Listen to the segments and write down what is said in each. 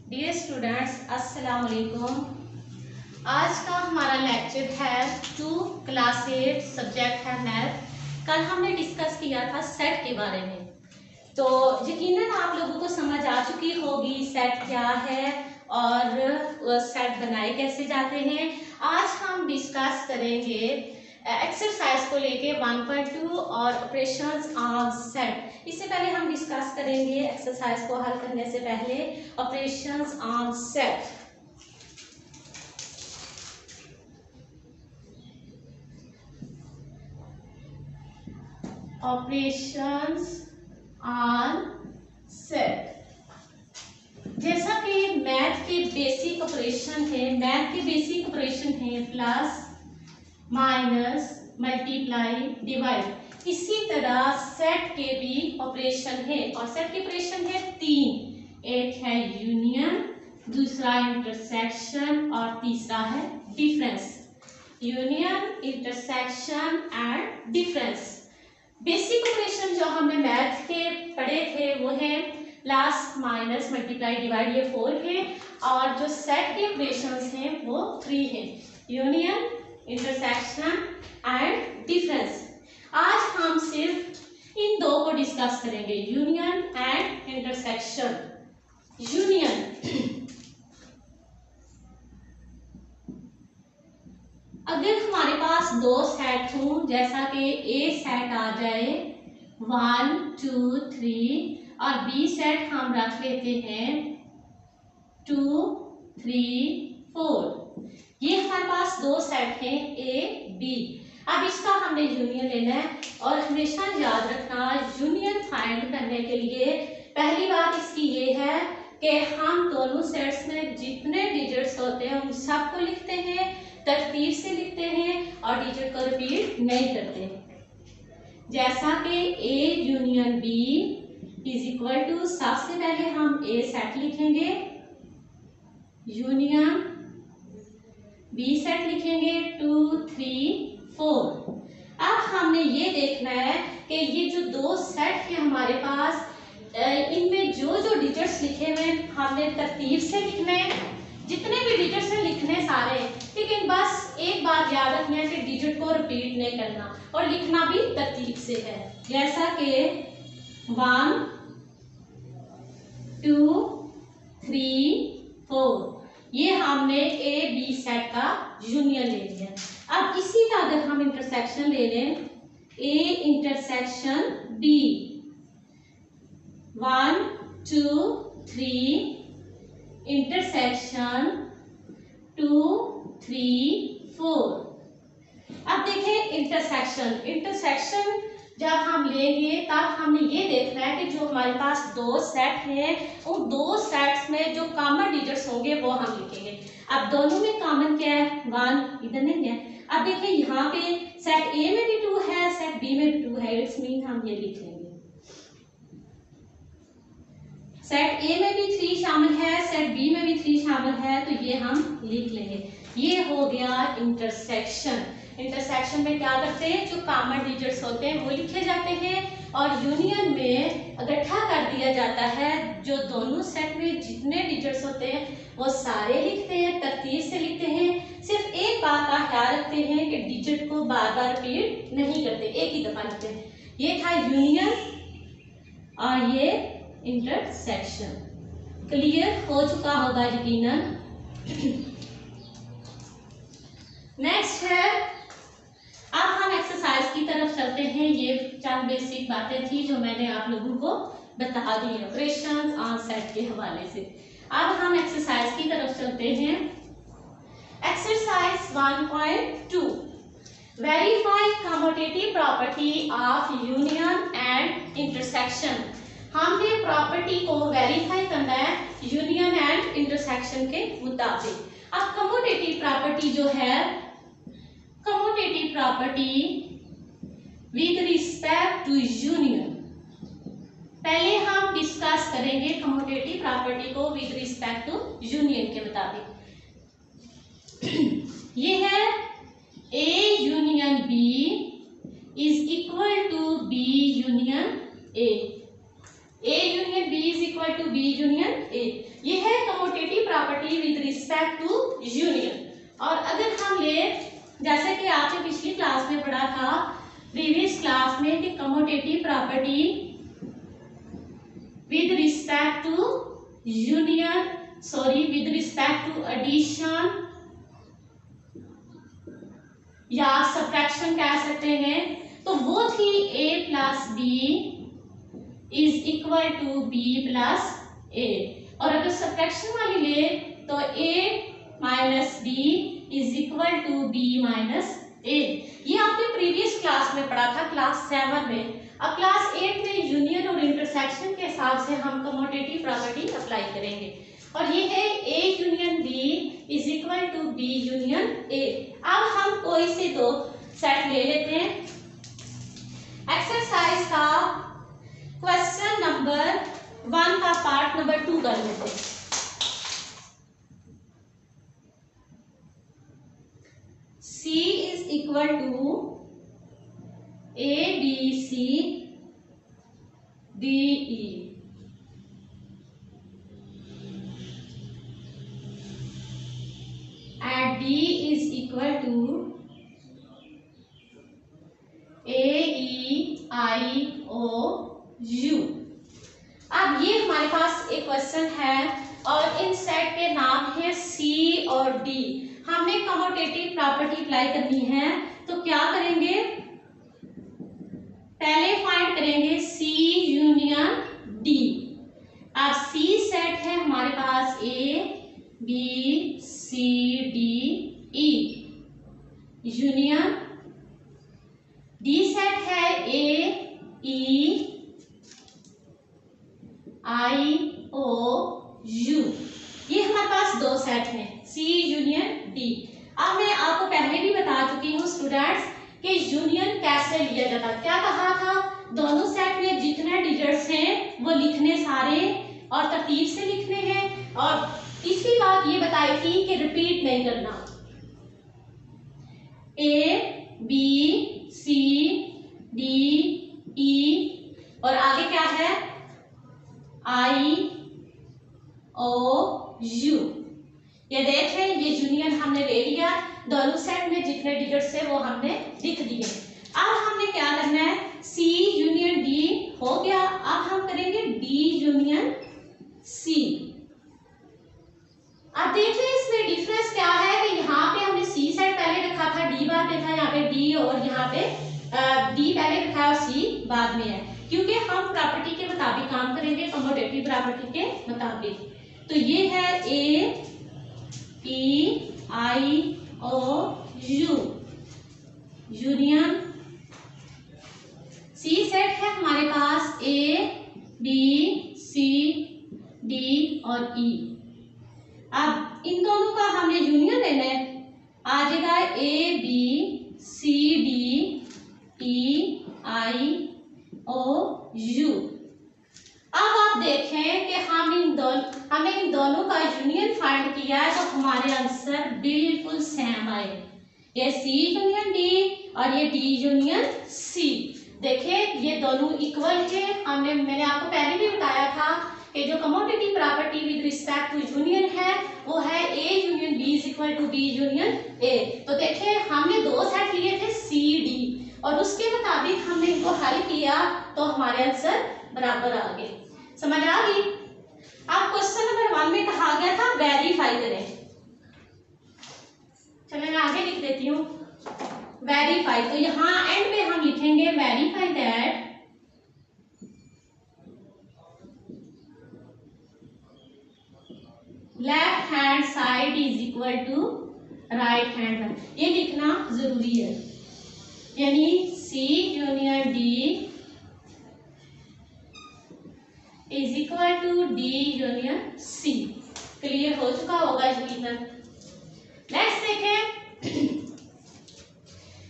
Dear students, अस्सलाम वालेकुम। आज का हमारा लेक्चर है 2 क्लास 8 सब्जेक्ट है मैथ। कल हमने डिस्कस किया था सेट के बारे में, तो यकीनन आप लोगों को समझ आ चुकी होगी सेट क्या है और सेट बनाए कैसे जाते हैं। आज हम डिस्कस करेंगे एक्सरसाइज को लेके 1.2 और ऑपरेशंस ऑन सेट। इससे पहले हम डिस्कस करेंगे एक्सरसाइज को हल करने से पहले operations on set. Operations on set जैसा कि मैथ के बेसिक ऑपरेशन है प्लस माइनस मल्टीप्लाई डिवाइड। इसी तरह सेट के भी ऑपरेशन है और सेट के ऑपरेशन है 3। एक है यूनियन, दूसरा इंटरसेक्शन और तीसरा है difference. Union, intersection and difference. Basic operation जो हमने मैथ के पढ़े थे वो है प्लस माइनस मल्टीप्लाई डिवाइड, ये 4 है। और जो सेट के ऑपरेशंस हैं वो 3 हैं, यूनियन, इंटरसेक्शन एंड डिफरेंस। आज हम सिर्फ इन दो को डिस्कस करेंगे, यूनियन एंड इंटरसेक्शन। यूनियन, अगर हमारे पास दो सेट हों, जैसा कि ए सेट आ जाए 1 2 3 और बी सेट हम रख लेते हैं 2 3 4। ये हमारे पास दो सेट हैं ए बी। अब इसका हमने यूनियन लेना है और हमेशा याद रखना यूनियन फाइंड करने के लिए पहली बात इसकी ये है कि हम दोनों सेट्स में जितने डिजिट्स होते हैं उन सबको लिखते हैं, तरतीब से लिखते हैं और डिजिट को रिपीट नहीं करते। जैसा कि A union B is equal to, सबसे पहले हम ए सेट लिखेंगे, यूनियन बी सेट लिखेंगे 2 3 4। अब हमने ये देखना है कि ये जो दो सेट है हमारे पास, इनमें जो जो डिजिट्स लिखे हुए हमने तरतीब से लिखना है, जितने भी डिजिट्स हैं लिखने सारे, लेकिन बस एक बात याद रखनी है कि डिजिट को रिपीट नहीं करना और लिखना भी तरतीब से है। जैसा कि 1 2 3 4, ये हमने ए बी सेट का यूनियन ले लिया। अब इसी का अगर हम इंटरसेक्शन ले लें, ए इंटरसेक्शन बी 1 2 3 इंटरसेक्शन 2 3 4। अब देखें इंटरसेक्शन जब हम लेंगे तब हमने ये देखना है कि जो हमारे पास दो सेट हैं उन दो सेट्स में जो कॉमन डिजिट्स होंगे वो हम लिखेंगे। अब दोनों में कॉमन क्या है, 1 इधर नहीं है। अब देखिए यहाँ पे सेट ए में भी 2 है, सेट बी में भी 2 है, इट्स मीन हम ये लिख लेंगे। सेट ए में भी 3 शामिल है, सेट बी में भी 3 शामिल है, तो ये हम लिख लेंगे। ये हो गया इंटरसेक्शन। इंटरसेक्शन में क्या करते हैं, जो कॉमन डिजिट्स होते हैं वो लिखे जाते हैं और यूनियन में इकट्ठा कर दिया जाता है। जो दोनों सेट में जितने डिजिट्स होते हैं वो सारे लिखते हैं, तरतीब से लिखते हैं। सिर्फ एक बात का ख्याल रखते हैं कि डिजिट को बार बार रिपीट नहीं करते, एक ही दफा लिखते हैं। ये था यूनियन और ये इंटरसेक्शन। क्लियर हो चुका होगा यकीनन। नेक्स्ट है, अब हम एक्सरसाइज की तरफ चलते हैं। ये चंद बेसिक बातें थी जो मैंने आप लोगों को बता दी ऑपरेशंस ऑन सेट के हवाले से। अब हम एक्सरसाइज की तरफ चलते हैं। Exercise 1.2, verify commutative property of union and intersection. हमने प्रॉपर्टी को वेरीफाई करना है यूनियन एंड इंटरसेक्शन के मुताबिक। अब कम्यूटेटिव प्रॉपर्टी जो है, commutative property with respect to union, पहले हम डिस्कस करेंगे कम्यूटेटिव प्रॉपर्टी को विद रिस्पेक्ट टू यूनियन के मुताबिक। ये है A union B is equal to B union A. A union B is equal to B union A। ये है commutative property with respect to union. और अगर हम ले, जैसे कि आपने पिछली क्लास में पढ़ा था, प्रीवियस क्लास में, कि commutative property with respect to union, sorry with respect to addition या सब्ट्रैक्शन कह सकते हैं, तो वो थी A plus B is equal to B plus A। और अगर सब्ट्रैक्शन वाली ले तो A minus B is equal to B minus A। ये आपने प्रीवियस क्लास में पढ़ा था, क्लास 7 में। अब क्लास 8 में यूनियन और इंटरसेक्शन के हिसाब से हम कमोटेटिव प्रॉपर्टी अप्लाई करेंगे। और ये है A union B is equal to B union A। अब हम कोई से दो सेट ले लेते हैं। एक्सरसाइज का क्वेश्चन नंबर 1 का पार्ट नंबर 2 कर लेते हैं। C is equal to A B C D E and D is equal to A E I O U। अब ये हमारे पास एक क्वेश्चन है और इन सेट के नाम है C और D। हमने कमोटेटिव प्रॉपर्टी अप्लाई करनी है, तो क्या करेंगे, पहले फाइंड करेंगे C यूनियन D। अब C सेट है हमारे पास A B C D E union D set है A E I O U। ये हमारे पास दो सेट हैं, C यूनियन D। अब मैं आपको पहले भी बता चुकी हूँ स्टूडेंट्स कि यूनियन कैसे लिया जाता है। क्या कहा था, दोनों सेट में जितने डिजिट्स हैं वो लिखने सारे और तरतीब से लिखने हैं। और तीसरी बात ये बताई थी कि रिपीट नहीं करना। A B C D E और आगे क्या है I O U। ये देखें, ये यूनियन हमने ले लिया, दोनों सेट में जितने डिजिट्स है वो हमने लिख दिए। अब हमने क्या करना है, C यूनियन D हो गया, अब हम करेंगे D यूनियन C। अब देखिए इसमें डिफरेंस क्या है कि यहाँ पे हमने C सेट पहले रखा था, D बाद में था, यहाँ पे D और यहाँ पे D पहले रखा है और C बाद में है, क्योंकि हम प्रॉपर्टी के मुताबिक काम करेंगे, कमोटेटिव प्रॉपर्टी के मुताबिक। तो ये है A E I O U union C set है हमारे पास A B C D और E। अब इन दोनों का हमने यूनियन लेना है, आ जाएगा A B C D E I O U। अब आप देखें कि हमने इन दोनों का यूनियन फाइंड किया है, तो हमारे आंसर बिल्कुल सेम आए। ये C यूनियन D और ये D यूनियन C। देखिए ये दोनों इक्वल है। मैंने आपको पहले भी बताया था कि जो commutative property with respect to union है वो है A union B is equal to B union A। तो देखिए हमने दो सेट लिए थे C D और उसके मुताबिक हमने इनको हल किया तो हमारे आंसर बराबर आ गए। समझ आ गई। अब क्वेश्चन नंबर 1 में कहा गया था वेरीफाई करें। चलिए मैं आगे लिख देती हूँ वेरीफाई। तो यहाँ एंड में हम लिखेंगे verify that left hand side is equal to right hand. ये लिखना जरूरी है, यानी C union D is equal to D union C। Clear हो चुका होगा इसकी तक। नेक्स्ट देखें,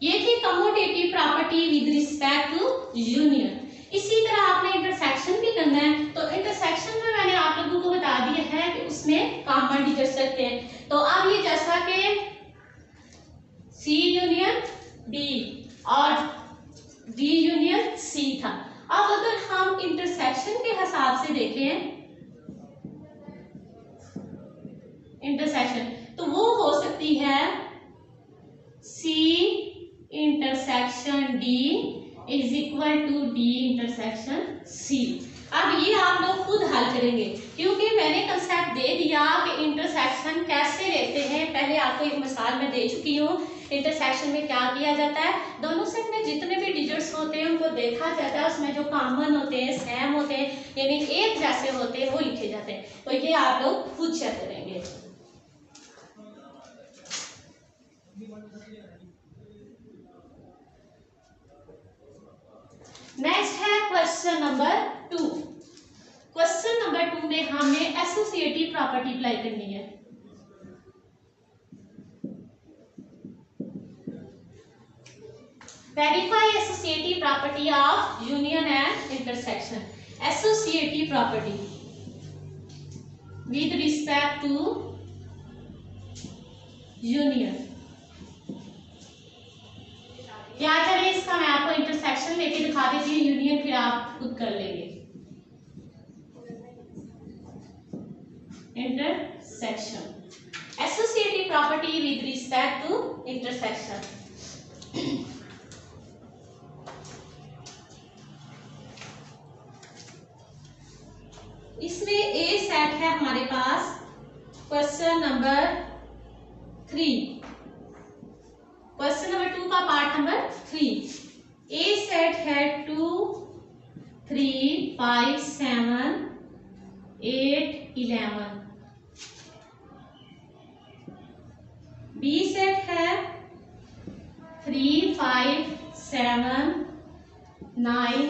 ये थी commutative property with respect to union. इसी तरह आपने इंटरसेक्शन भी करना है, तो इंटरसेक्शन में मैंने आप लोगों को बता दिया है कि उसमें कॉमन डिजिट्स रखते हैं। तो अब ये जैसा कि C यूनियन D और D यूनियन C था, अब अगर हम इंटरसेक्शन के हिसाब इंटरसेक्शन, तो वो हो सकती है C intersection D is equal to D intersection C। अब ये आप लोग खुद हल करेंगे, क्योंकि मैंने कंसेप्ट दे दिया कि इंटरसेक्शन कैसे लेते हैं। पहले आपको एक मिसाल में दे चुकी हूँ। इंटरसेक्शन में क्या किया जाता है, दोनों सेट में जितने भी डिजिट्स होते हैं उनको देखा जाता है, उसमें जो कॉमन होते हैं, सेम होते हैं, यानी एक जैसे होते हैं, वो लिखे जाते हैं। तो ये आप लोग खुद चेक करेंगे। नेक्स्ट है क्वेश्चन नंबर 2। क्वेश्चन नंबर 2 में हमें एसोसिएटिव प्रॉपर्टी अप्लाई करनी है। Verify associative property of union and intersection. Associative property with respect to union. क्या चले इसका मैं आपको इंटरसेक्शन लेके दिखा देती हूँ, यूनियन फिर आप खुद कर लेंगे। Intersection. Associative property with respect to intersection. इसमें ए सेट है हमारे पास, क्वेश्चन नंबर 3, क्वेश्चन नंबर 2 का पार्ट नंबर 3। ए सेट है 2 3 5 7 8 11। बी सेट है 3 5 7 9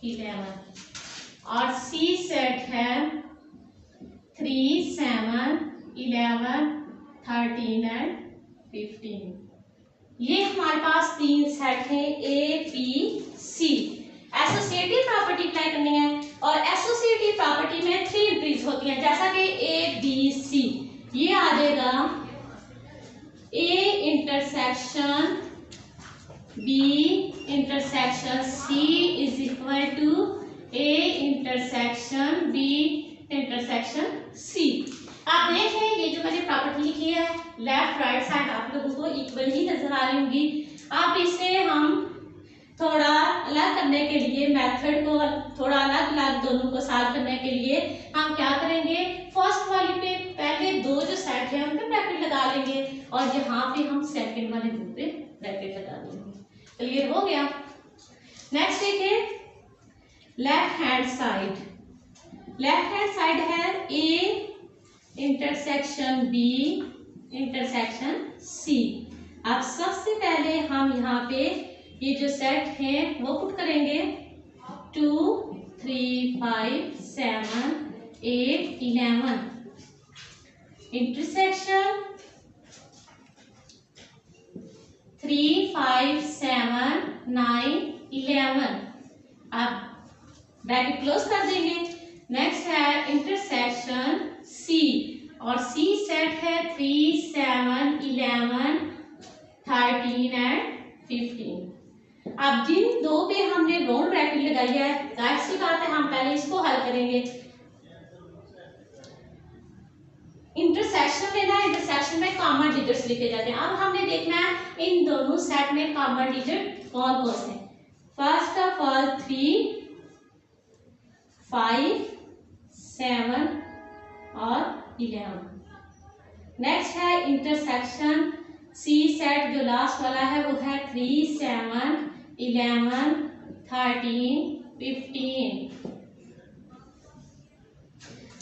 11 और सी सेट है 3 7 11 13 एंड 15। ये हमारे पास 3 सेट हैं, A B C. Associative property apply करनी है और एसोसिएटिव प्रॉपर्टी में 3 एंट्रीज होती हैं, जैसा कि ए बी सी। ये आ जाएगा A intersection B intersection C is equal to A intersection B intersection C. आप देख रहे हैं ये जो मैंने प्रॉपर्टी लिखी है, लेफ्ट राइट साइड आप लोगों को इक्वल ही नजर आ रही होंगी। आप इसे हम थोड़ा अलग करने के लिए, मेथड को थोड़ा अलग अलग दोनों को सॉल्व करने के लिए हम क्या करेंगे, फर्स्ट वाली पे पहले 2 जो सेट है उन पे ब्रैकेट लगा लेंगे और यहाँ पे हम सेकंड वाले 2 पे ब्रैकेट लगा देंगे। क्लियर हो गया। नेक्स्ट देखिए, left hand side. Left hand side है A intersection B intersection C. अब सबसे पहले हम यहाँ पे ये जो सेट है वो पुट करेंगे 2 3 5 7 8 11 इंटरसेक्शन 3 5 7 9 11। अब ब्रैकेट क्लोज कर देंगे। नेक्स्ट है इंटरसेक्शन सी और सी सेट है 3 7 11 13 एंड 15। अब जिन 2 पे हमने राउंड ब्रैकेट लगाई है, जाहिर सी बात है हम पहले इसको हल करेंगे। इंटरसेक्शन लेना है, इंटरसेक्शन में कॉमन डिजिट्स लिखे जाते हैं। अब हमने देखना है इन दोनों सेट में कॉमन डिजिट कौन कौन से। फर्स्ट ऑफ ऑल 3 5 7 और 11। नेक्स्ट है इंटरसेक्शन सी सेट, जो लास्ट वाला है वो है 3 7 11 13 15।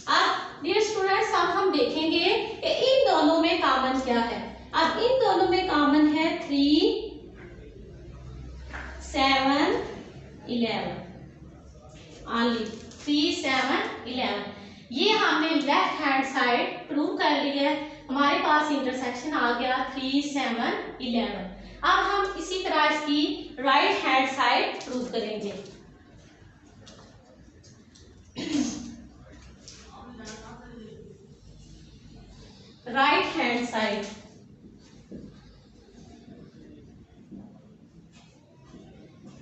अब डियर स्टूडेंट्स, अब हम देखेंगे कि इन दोनों में कॉमन क्या है। अब इन दोनों में कॉमन है 3 7 11 ओनली 3 7 11। ये हमने लेफ्ट हैंड साइड प्रूव कर लिया है, हमारे पास इंटरसेक्शन आ गया 3 7 11। अब हम इसी तरह इसकी राइट हैंड साइड प्रूव करेंगे। Right hand side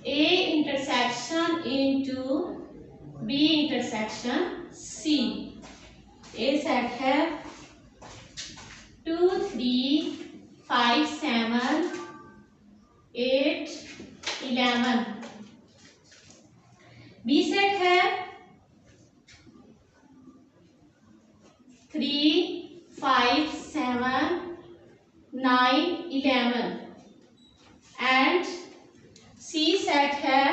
A intersection into B intersection C। A set है 2 3 5 7 8 11। बी सेट है 3 5 7 9 11 एंड सी सेट है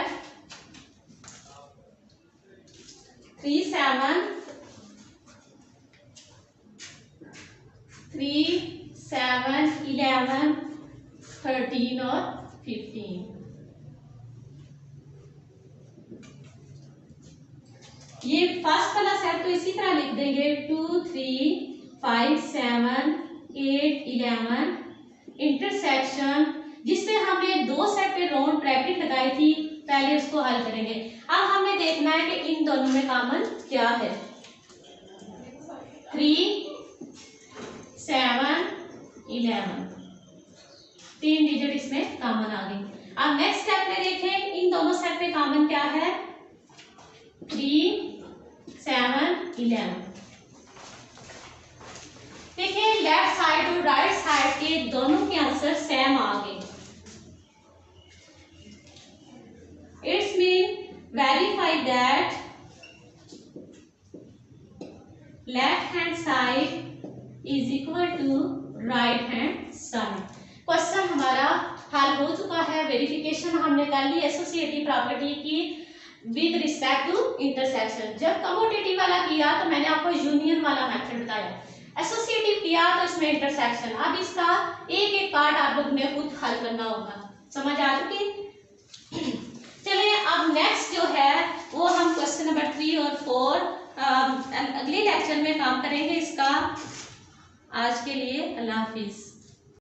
3 7 3 7 11 13 और 15। ये फर्स्ट वाला सेट तो इसी तरह लिख देंगे 2 3 5 7 8 11 इंटरसेक्शन, जिससे हमने दो सेट पे राउंड ब्रैकेट लगाई थी, पहले उसको हल करेंगे। अब हमें देखना है कि इन दोनों में कॉमन क्या है। 3 7 11 तीन डिजिट इसमें कॉमन आ गई। अब नेक्स्ट स्टेप में देखें इन दोनों सेट में कॉमन क्या है। 3 7 11। देखिए लेफ्ट साइड और राइट साइड के दोनों के आंसर सेम आ गए। It's mean verify that left hand side is equal to right hand side. Question हमारा हल हो चुका है। वेरिफिकेशन हमने कर ली एसोसिएटिव प्रॉपर्टी की विद रिस्पेक्ट टू इंटरसेक्शन। जब कमोटेटिव वाला किया तो मैंने आपको यूनियन वाला मेथड बताया, एसोसिएटिव किया तो इसमें इंटरसेक्शन। अब इसका एक एक पार्ट आप लोग ने खुद हल करना होगा। समझ आ चुकी? चलिए अब नेक्स्ट जो है वो हम क्वेश्चन नंबर 3 और 4 अगले लेक्चर में काम करेंगे इसका। आज के लिए अल्लाह हाफिज।